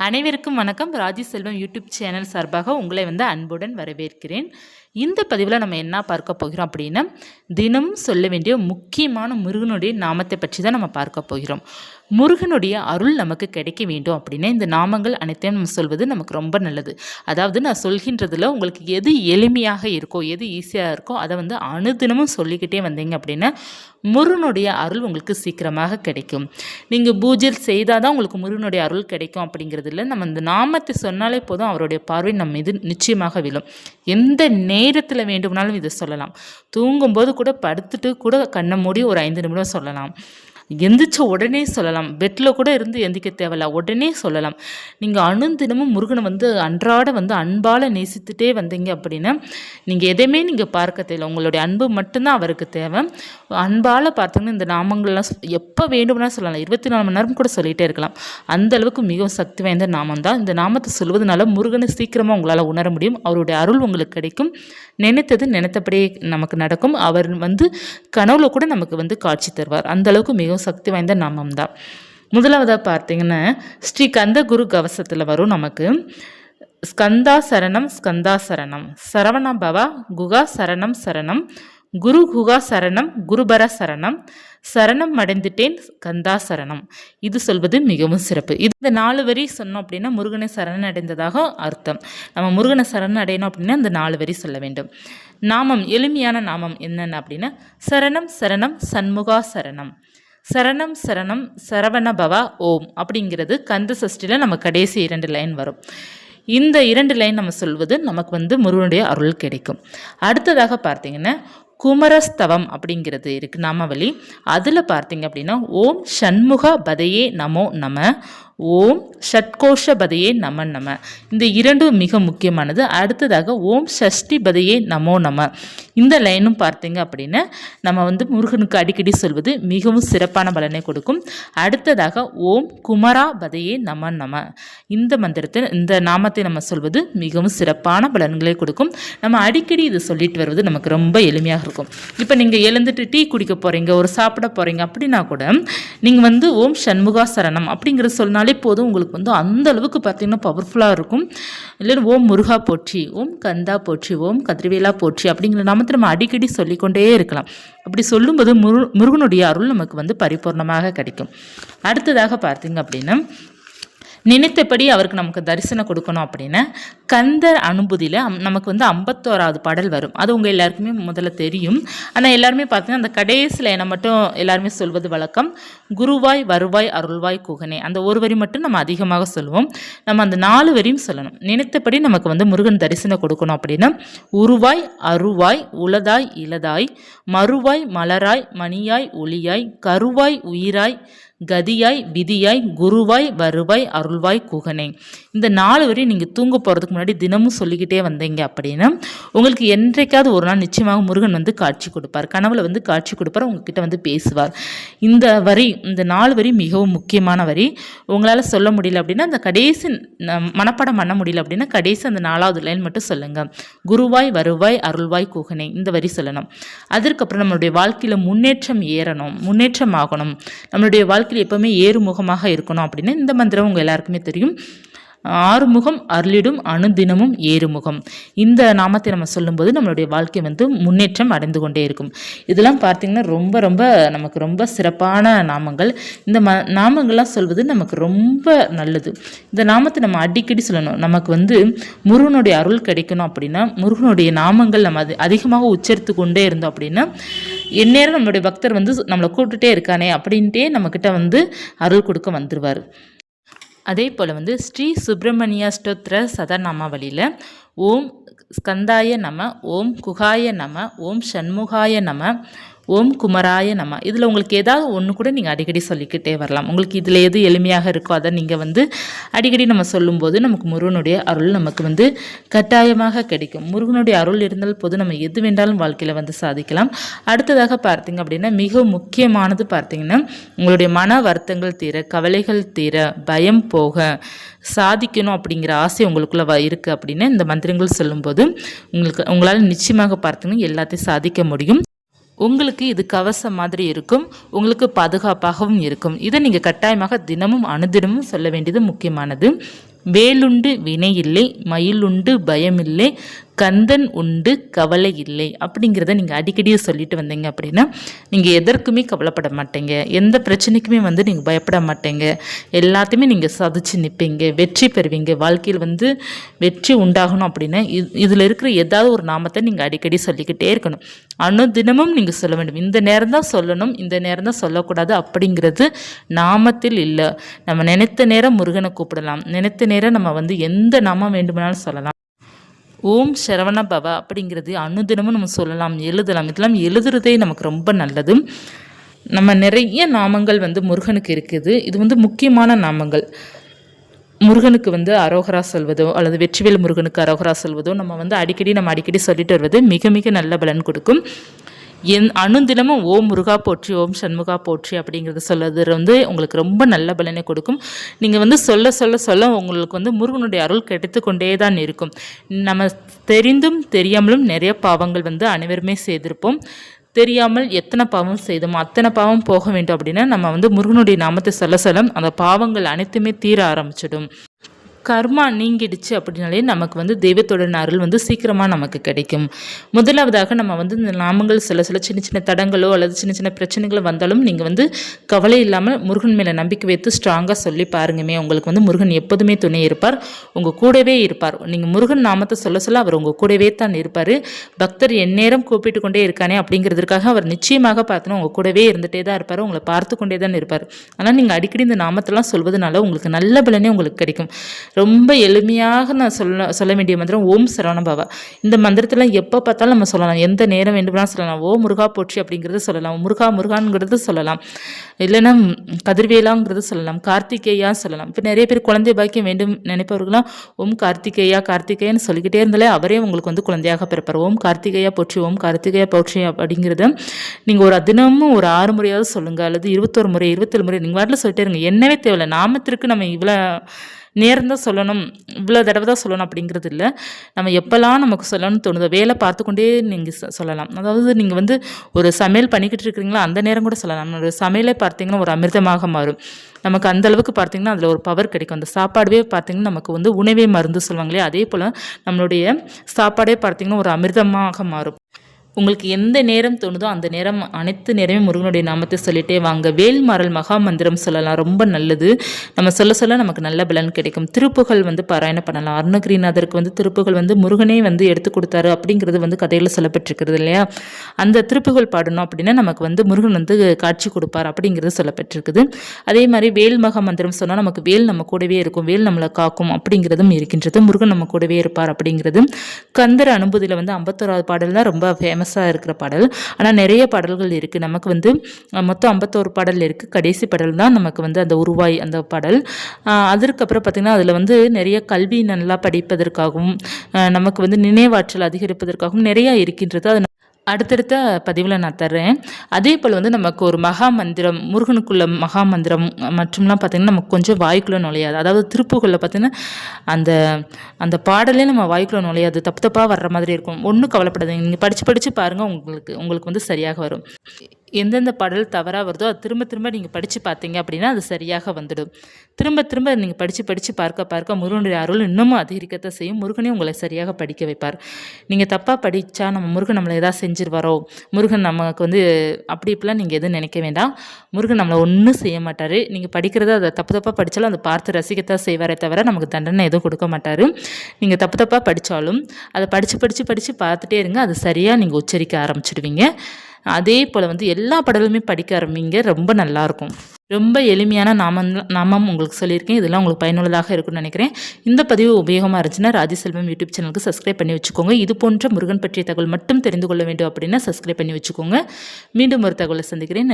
அனைவருக்கும் வணக்கம். ராஜி செல்வம் YouTube channel சார்பாக உங்களை அன்புடன் வரவேற்கிறேன். இந்த பதிவில் நம்ம என்ன பார்க்க போகிறோம் அப்படின்னா, தினமும் சொல்ல வேண்டிய முக்கியமான முருகனுடைய நாமத்தை பற்றி தான் நம்ம பார்க்க போகிறோம். முருகனுடைய அருள் நமக்கு கிடைக்க வேண்டும் அப்படின்னா இந்த நாமங்கள் அனைத்தையும் நம்ம சொல்வது நமக்கு ரொம்ப நல்லது. அதாவது நான் சொல்கின்றதில் உங்களுக்கு எது எளிமையாக இருக்கோ, எது ஈஸியாக இருக்கோ அதை அனுதினமும் சொல்லிக்கிட்டே வந்தீங்க அப்படின்னா முருகனுடைய அருள் உங்களுக்கு சீக்கிரமாக கிடைக்கும். நீங்கள் பூஜை செய்தால் தான் உங்களுக்கு முருகனுடைய அருள் கிடைக்கும் அப்படிங்கிறது இல்லை. நம்ம இந்த நாமத்தை சொன்னாலே போதும், அவருடைய பார்வை நம்ம மீது நிச்சயமாக விழும். எந்த நேரத்தில் வேண்டுமானாலும் இதை சொல்லலாம். தூங்கும்போது கூட, படுத்துட்டு கூட கண்ணை மூடி ஒரு 5 நிமிடம் சொல்லலாம். எந்திரிச்ச உடனே சொல்லலாம். பெட்டில் கூட இருந்து எந்திக்க தேவையில்ல, உடனே சொல்லலாம். நீங்கள் அனுதினமும் முருகனை அன்றாட அன்பால் நேசித்துட்டே வந்தீங்க அப்படின்னா நீங்கள் எதையுமே நீங்கள் பார்க்க தேவையில்லை. உங்களுடைய அன்பு மட்டும்தான் அவருக்கு தேவை. அன்பால் பார்த்தீங்கன்னா இந்த நாமங்கள்லாம் எப்போ வேண்டும்னா சொல்லலாம். 24 மணி நேரம் கூட சொல்லிகிட்டே இருக்கலாம். அந்த அளவுக்கு மிகவும் சக்தி வாய்ந்த நாமம் தான். இந்த நாமத்தை சொல்வதனால முருகனை சீக்கிரமாக உங்களால் உணர முடியும். அவருடைய அருள் உங்களுக்கு கிடைக்கும். நினைத்தது நினைத்தபடியே நமக்கு நடக்கும். அவர் கனவுல கூட நமக்கு காட்சி தருவார். அந்த அளவுக்கு மிகவும் சக்தி வாய்ந்த நாமம் தான். முதலாவதாக பார்த்தீங்கன்னா ஸ்ரீ கந்த குரு கவசத்தில் வரும் நமக்கு ஸ்கந்தா சரணம் ஸ்கந்தா சரணம் சரவண பவா குகா சரணம் சரணம் குரு குகா சரணம் குருபர சரணம் சரணம் அடைந்துட்டேன் கந்தா சரணம். இது சொல்வது மிகவும் சிறப்பு. இந்த 4 வரி சொன்னோம் அப்படின்னா முருகனை சரணடைந்ததாக அர்த்தம். நம்ம முருகனை சரணடையணும் அப்படின்னா இந்த 4 வரி சொல்ல வேண்டும். நாமம், எளிமையான நாமம் என்னென்ன அப்படின்னா சரணம் சரணம் சண்முகா சரணம், சரணம் சரணம் சரவண பவா ஓம் அப்படிங்கிறது கந்த சஷ்டியில் நம்ம கடைசி 2 லைன் வரும். இந்த 2 லைன் நம்ம சொல்வது நமக்கு முருகனுடைய அருள் கிடைக்கும். அடுத்ததாக பார்த்தீங்கன்னா குமரஸ்தவம் அப்படிங்கிறது இருக்குது நாமாவளி. அதில் பார்த்தீங்க அப்படின்னா ஓம் ஷண்முக பதையே நமோ நம, ஓம் ஷட்கோஷ பதையே நம நம. இந்த 2 மிக முக்கியமானது. அடுத்ததாக ஓம் ஷஷ்டி பதையே நமோ நம. இந்த லைனும் பார்த்தீங்க அப்படின்னா நம்ம முருகனுக்கு அடிக்கடி சொல்வது மிகவும் சிறப்பான பலனை கொடுக்கும். அடுத்ததாக ஓம் குமரா பதையே நம நம. இந்த மந்திரத்தை, இந்த நாமத்தை நம்ம சொல்வது மிகவும் சிறப்பான பலன்களை கொடுக்கும். நம்ம அடிக்கடி இது சொல்லிட்டு வருவது நமக்கு ரொம்ப எளிமையாக இருக்கும். இப்போ நீங்கள் எழுந்துட்டு டீ குடிக்க போகிறீங்க, ஒரு சாப்பிட போகிறீங்க அப்படின்னா கூட நீங்கள் ஓம் ஷண்முகா சரணம் அப்படிங்கிற சொன்னாலே போதும். உங்களுக்கு அந்த அளவுக்கு பார்த்தீங்கன்னா பவர்ஃபுல்லாக இருக்கும். இல்லைன்னா ஓம் முருகா போற்றி, ஓம் கந்தா போற்றி, ஓம் கதிர்வேலா போற்றி அப்படிங்கிற நாமத்தை நம்ம அடிக்கடி சொல்லிக்கொண்டே இருக்கலாம். அப்படி சொல்லும்போது முருகனுடைய அருள் நமக்கு பரிபூர்ணமாக கிடைக்கும். அடுத்ததாக பார்த்தீங்க அப்படின்னா நினைத்தபடி அவருக்கு நமக்கு தரிசனம் கொடுக்கணும் அப்படின்னா கந்தர் அனுபூதியில் நமக்கு 51வது பாடல் வரும். அது உங்கள் எல்லாருக்குமே முதல்ல தெரியும். ஆனால் எல்லாருமே பார்த்தீங்கன்னா அந்த கடைசி லைனை மட்டும் எல்லாருமே சொல்வது வழக்கம். குருவாய் வருவாய் அருள்வாய் குகனே, அந்த ஒரு வரி மட்டும் நம்ம அதிகமாக சொல்லுவோம். நம்ம அந்த 4 வரியும் சொல்லணும். நினைத்தபடி நமக்கு முருகன் தரிசனம் கொடுக்கணும் அப்படின்னா உருவாய் அருவாய் உளதாய் இளதாய் மறுவாய் மலராய் மணியாய் ஒளியாய் கருவாய் உயிராய் கதியாய் விதியாய் குருவாய் வருவாய் அருள்வாய் குகனே. இந்த 4 வரை நீங்கள் தூங்க போகிறதுக்கு முன்னாடி தினமும் சொல்லிக்கிட்டே வந்தீங்க அப்படின்னா உங்களுக்கு என்றைக்காவது ஒரு நாள் நிச்சயமாக முருகன் காட்சி கொடுப்பார். கனவுல காட்சி கொடுப்பார், உங்ககிட்ட பேசுவார். இந்த வரி, இந்த 4 வரி மிகவும் முக்கியமான வரி. உங்களால் சொல்ல முடியல அப்படின்னா அந்த கடைசி மனப்பாடம் பண்ண முடியல அப்படின்னா கடைசி அந்த 4வது லைன் மட்டும் சொல்லுங்கள். குருவாய் வருவாய் அருள்வாய் குகனே, இந்த வரி சொல்லணும். அதற்கப்புறம் நம்மளுடைய வாழ்க்கையில் முன்னேற்றம் ஏறணும், முன்னேற்றம் ஆகணும், நம்மளுடைய வாழ்க்கையில் எப்பவுமே ஏறுமுகமாக இருக்கணும் அப்படின்னு இந்த மந்திரம் உங்கள் எல்லாருக்குமே தெரியும். ஆறுமுகம் அருளிடும் அனுதினமும் ஏறுமுகம். இந்த நாமத்தை நம்ம சொல்லும்போது நம்மளுடைய வாழ்க்கை முன்னேற்றம் அடைந்து கொண்டே இருக்கும். இதெல்லாம் பார்த்திங்கன்னா ரொம்ப ரொம்ப நமக்கு ரொம்ப சிறப்பான நாமங்கள். இந்த நாமங்கள்லாம் சொல்வது நமக்கு ரொம்ப நல்லது. இந்த நாமத்தை நம்ம அடிக்கடி சொல்லணும். நமக்கு முருகனுடைய அருள் கிடைக்கணும் அப்படின்னா முருகனுடைய நாமங்கள் நம்ம அதிகமாக உச்சரித்து கொண்டே இருந்தோம் அப்படின்னா எந்நேரம் நம்மளுடைய பக்தர் நம்மளை கூப்பிட்டுட்டே இருக்கானே அப்படின்ட்டே நம்மக்கிட்ட அருள் கொடுக்க வந்துடுவார். அதே போல் ஸ்ரீ சுப்பிரமணிய ஸ்தோத்திர சதநாமாவளியில் ஓம் ஸ்கந்தாய நம, ஓம் குகாய நம, ஓம் ஷண்முகாய நம, ஓம் குமராய நம. இதில் உங்களுக்கு ஏதாவது ஒன்று கூட நீங்கள் அடிக்கடி சொல்லிக்கிட்டே வரலாம். உங்களுக்கு இதில் எது எளிமையாக இருக்கோ அதை நீங்கள் அடிக்கடி நம்ம சொல்லும்போது நமக்கு முருகனுடைய அருள் நமக்கு கட்டாயமாக கிடைக்கும். முருகனுடைய அருள் இருந்தால் போது நம்ம எது வேண்டாலும் வாழ்க்கையில் சாதிக்கலாம். அடுத்ததாக பார்த்தீங்க அப்படின்னா மிக முக்கியமானது பார்த்தீங்கன்னா உங்களுடைய மன வருத்தங்கள் தீர, கவலைகள் தீர, பயம் போக, சாதிக்கணும் அப்படிங்கிற ஆசை உங்களுக்குள்ளே இருக்குது அப்படின்னா இந்த மந்திரங்கள் சொல்லும்போது உங்களால் நிச்சயமாக பார்த்தீங்கன்னா எல்லாத்தையும் சாதிக்க முடியும். உங்களுக்கு இது கவசம் மாதிரி இருக்கும், உங்களுக்கு பாதுகாப்பாகவும் இருக்கும். இதை நீங்கள் கட்டாயமாக தினமும் அனுதினமும் சொல்ல வேண்டியது முக்கியமானது. வேலுண்டு வினை இல்லை, மயிலுண்டு பயமில்லை, கந்தன் உண்டு கவலை இல்லை அப்படிங்கிறத நீங்கள் அடிக்கடி சொல்லிட்டு வந்தீங்க அப்படின்னா நீங்கள் எதற்குமே கவலைப்பட மாட்டீங்க, எந்த பிரச்சனைக்குமே நீங்கள் பயப்பட மாட்டீங்க, எல்லாத்தையுமே நீங்கள் சாதிச்சு நிற்பீங்க, வெற்றி பெறுவீங்க. வாழ்க்கையில் வெற்றி உண்டாகணும் அப்படின்னா இதில் இருக்கிற ஏதாவது ஒரு நாமத்தை நீங்கள் அடிக்கடி சொல்லிக்கிட்டே இருக்கணும். அனுதினமும் நீங்கள் சொல்ல வேண்டும். இந்த நேரம் தான் சொல்லணும், இந்த நேரம் தான் சொல்லக்கூடாது அப்படிங்கிறது நாமத்தில் இல்லை. நம்ம நினைத்த நேரம் முருகனை கூப்பிடலாம், நினைத்த நேரம் நம்ம எந்த நாமம் வேண்டுமானாலும் சொல்லலாம். ஓம் சரவண பவா அப்படிங்கிறது அனுதினமும் நம்ம சொல்லலாம், எழுதலாம். இதெல்லாம் எழுதுறதே நமக்கு ரொம்ப நல்லது. நம்ம நிறைய நாமங்கள் முருகனுக்கு இருக்குது. இது முக்கியமான நாமங்கள். முருகனுக்கு அரோகரா சொல்வதோ அல்லது வெற்றிவேல் முருகனுக்கு அரோகரா சொல்வதோ நம்ம அடிக்கடி சொல்லிட்டு வருவது மிக மிக நல்ல பலன் கொடுக்கும். அனுதினமும் ஓம் முருகா போற்றி, ஓம் சண்முகா போற்றி அப்படிங்கிறது சொல்லுறது உங்களுக்கு ரொம்ப நல்ல பலனை கொடுக்கும். நீங்கள் சொல்ல சொல்ல சொல்ல உங்களுக்கு முருகனுடைய அருள் கிடைத்து கொண்டே தான் இருக்கும். நம்ம தெரிந்தும் தெரியாமலும் நிறைய பாவங்கள் அனைவருமே செய்திருப்போம். தெரியாமல் எத்தனை பாவம் செய்தோமோ அத்தனை பாவம் போக வேண்டும் அப்படின்னா நம்ம முருகனுடைய நாமத்தை சொல்ல சொல்ல அந்த பாவங்கள் அனைத்துமே தீர ஆரம்பிச்சிடும். கர்மா நீங்கிடுச்சு அப்படின்னாலே நமக்கு தெய்வத்தோட அருள் சீக்கிரமாக நமக்கு கிடைக்கும். முதலாவதாக நம்ம இந்த நாமங்கள் சில சின்ன சின்ன தடங்களோ அல்லது சின்ன சின்ன பிரச்சனைகளோ வந்தாலும் நீங்கள் கவலை இல்லாமல் முருகன் மேலே நம்பிக்கை வைத்து ஸ்ட்ராங்காக சொல்லி பாருங்கமே. உங்களுக்கு முருகன் எப்போதுமே துணை இருப்பார், உங்கள் கூடவே இருப்பார். நீங்கள் முருகன் நாமத்தை சொல்ல சொல்ல அவர் உங்கள் கூடவே தான் இருப்பார். பக்தர் எந்நேரம் கூப்பிட்டு கொண்டே இருக்கானே அப்படிங்கிறதுக்காக அவர் நிச்சயமாக பார்த்தோன்னா உங்கள் கூடவே இருந்துகிட்டே தான் இருப்பார், உங்களை பார்த்து கொண்டே தான் இருப்பார். ஆனால் நீங்கள் அடிக்கடி இந்த நாமத்தெல்லாம் சொல்வதனால உங்களுக்கு நல்ல பலனே உங்களுக்கு கிடைக்கும். ரொம்ப எளிமையாக நான் சொல்ல வேண்டிய மந்திரம் ஓம் சரவண பவா. இந்த மந்திரத்தில் எப்போ பார்த்தாலும் நம்ம சொல்லலாம், எந்த நேரம் வேண்டுமானாலும் சொல்லலாம். ஓ முருகா போற்றி அப்படிங்கிறது சொல்லலாம், முருகாங்கிறது சொல்லலாம், இல்லைன்னா கதிர்வேலாங்கிறது சொல்லலாம், கார்த்திகேயா சொல்லலாம். இப்போ நிறைய பேர் குழந்தை பாக்கியம் வேண்டும் நினைப்பவர்களாம் ஓம் கார்த்திகேயான்னு சொல்லிக்கிட்டே இருந்தாலே அவரே உங்களுக்கு குழந்தையாக பிறப்பார். ஓம் கார்த்திகேயா போற்றி, ஓம் கார்த்திகேயா போற்றி அப்படிங்கிறத நீங்கள் ஒரு தினமும் ஒரு 6 முறையாவது சொல்லுங்கள், அல்லது 21 முறை 27 முறை நீங்கள் வாட்டில் சொல்லிட்டே இருங்க. என்னவே தேவையில்லை. நாமத்திற்கு நம்ம இவ்வளோ நேரம் தான் சொல்லணும், இவ்வளோ தடவை தான் சொல்லணும் அப்படிங்கிறது இல்லை. நம்ம எப்போல்லாம் நமக்கு சொல்லணும்னு தோணுதோ வேலை பார்த்துக்கொண்டே நீங்கள் சொல்லலாம். அதாவது நீங்கள் ஒரு சமையல் பண்ணிக்கிட்டு இருக்கிறீங்களா அந்த நேரம் கூட சொல்லலாம். ஒரு சமையலே பார்த்தீங்கன்னா ஒரு அமிர்தமாக மாறும். நமக்கு அந்தளவுக்கு பார்த்திங்கன்னா அதில் ஒரு பவர் கிடைக்கும். அந்த சாப்பாடுவே பார்த்திங்கன்னா நமக்கு உணவே மருந்து சொல்லுவாங்களே, அதே போல் நம்மளுடைய சாப்பாடே பார்த்திங்கன்னா ஒரு அமிர்தமாக மாறும். உங்களுக்கு எந்த நேரம் தோணுதோ அந்த நேரம் அனைத்து நேரமே முருகனுடைய நாமத்தை சொல்லிட்டே வாங்க. வேல்மாறல் மகா மந்திரம் சொல்லலாம், ரொம்ப நல்லது. நம்ம சொல்ல சொல்ல நமக்கு நல்ல பலன் கிடைக்கும். திருப்புகள் பாராயணம் பண்ணலாம். அருணகிரிநாதருக்கு திருப்புகள் முருகனே எடுத்து கொடுத்தாரு அப்படிங்கிறது கதையில் சொல்லப்பட்டிருக்கிறது இல்லையா. அந்த திருப்புகள் பாடணும் அப்படின்னா நமக்கு முருகன் காட்சி கொடுப்பார் அப்படிங்கிறது சொல்லப்பட்டிருக்குது. அதே மாதிரி வேல் மகா மந்திரம் சொன்னால் நமக்கு வேல் நம்ம கூடவே இருக்கும், வேல் நம்மளை காக்கும் அப்படிங்கிறதும் இருக்கின்றது. முருகன் நம்ம கூடவே இருப்பார் அப்படிங்கிறது. கந்தர் அனுபூதியில் 51வது பாடல் தான் ரொம்ப ஃபேமஸாக இருக்கிற பாடல். ஆனால் நிறைய பாடல்கள் இருக்குது. நமக்கு மொத்தம் 51 பாடல் இருக்குது. கடைசி பாடல் தான் நமக்கு அந்த உருவாய் அந்த பாடல். அதற்கப்புறம் பார்த்திங்கன்னா அதில் நிறைய கல்வி நல்லா படிப்பதற்காகவும் நமக்கு நினைவாற்றல் அதிகரிப்பதற்காகவும் நிறையா இருக்கின்றது. அது அடுத்தடுத்த பதிவில் நான் தர்றேன். அதே போல் நமக்கு ஒரு மகா மந்திரம், முருகனுக்குள்ள மகா மந்திரம் மற்றும்லாம் பார்த்திங்கன்னா நமக்கு கொஞ்சம் வாய்க்குள்ளே நுழையாது. அதாவது திருப்புகளில் பார்த்திங்கன்னா அந்த பாடலே நம்ம வாய்க்குள்ளே நுழையாது, தப்பு தப்பாக வர்ற மாதிரி இருக்கும். ஒன்றும் கவலைப்படாதீங்க, நீங்கள் படித்து பாருங்கள், உங்களுக்கு சரியாக வரும். எந்தெந்த பாடல் தவறாக வருதோ அது திரும்ப திரும்ப நீங்கள் படித்து பார்த்தீங்க அப்படின்னா அது சரியாக வந்துடும். திரும்ப திரும்ப நீங்கள் படித்து பார்க்க முருகனுடைய அருள் இன்னமும் அதிகரிக்கத்தான் செய்யும். முருகனே உங்களை சரியாக படிக்க வைப்பார். நீங்கள் தப்பாக படித்தா நம்ம முருகன் நம்மளை எதாவது செஞ்சிருவாரோ, முருகன் நமக்கு அப்படி இப்படிலாம் நீங்கள் எதுவும் நினைக்க வேண்டாம். முருகன் நம்மளை ஒன்றும் செய்ய மாட்டார். நீங்கள் படிக்கிறத அதை தப்பாக படித்தாலும் அதை பார்த்து ரசிக்கத்தான் செய்வாரே தவிர நமக்கு தண்டனை எதுவும் கொடுக்க மாட்டார். நீங்கள் தப்பாக படித்தாலும் அதை படித்து பார்த்துட்டே இருங்க, அது சரியாக நீங்கள் உச்சரிக்க ஆரம்பிச்சிடுவீங்க. அதே போல் எல்லா பாடலுமே படிக்க ஆரம்பிங்க, ரொம்ப நல்லாயிருக்கும். ரொம்ப எளிமையான நாமம் உங்களுக்கு சொல்லியிருக்கேன். இதெல்லாம் உங்களுக்கு பயனுள்ளதாக இருக்கும்னு நினைக்கிறேன். இந்த பதிவு உபயோகமாக இருந்துச்சுன்னா ராஜசெல்வம் யூடியூப் சேனலுக்கு சப்ஸ்கிரைப் பண்ணி வச்சுக்கோங்க. இது போன்ற முருகன் பற்றிய தகவல் மட்டும் தெரிந்து கொள்ள வேண்டும் அப்படின்னா சப்ஸ்கிரைப் பண்ணி வச்சுக்கோங்க. மீண்டும் ஒரு தகவலை சந்திக்கிறேன்.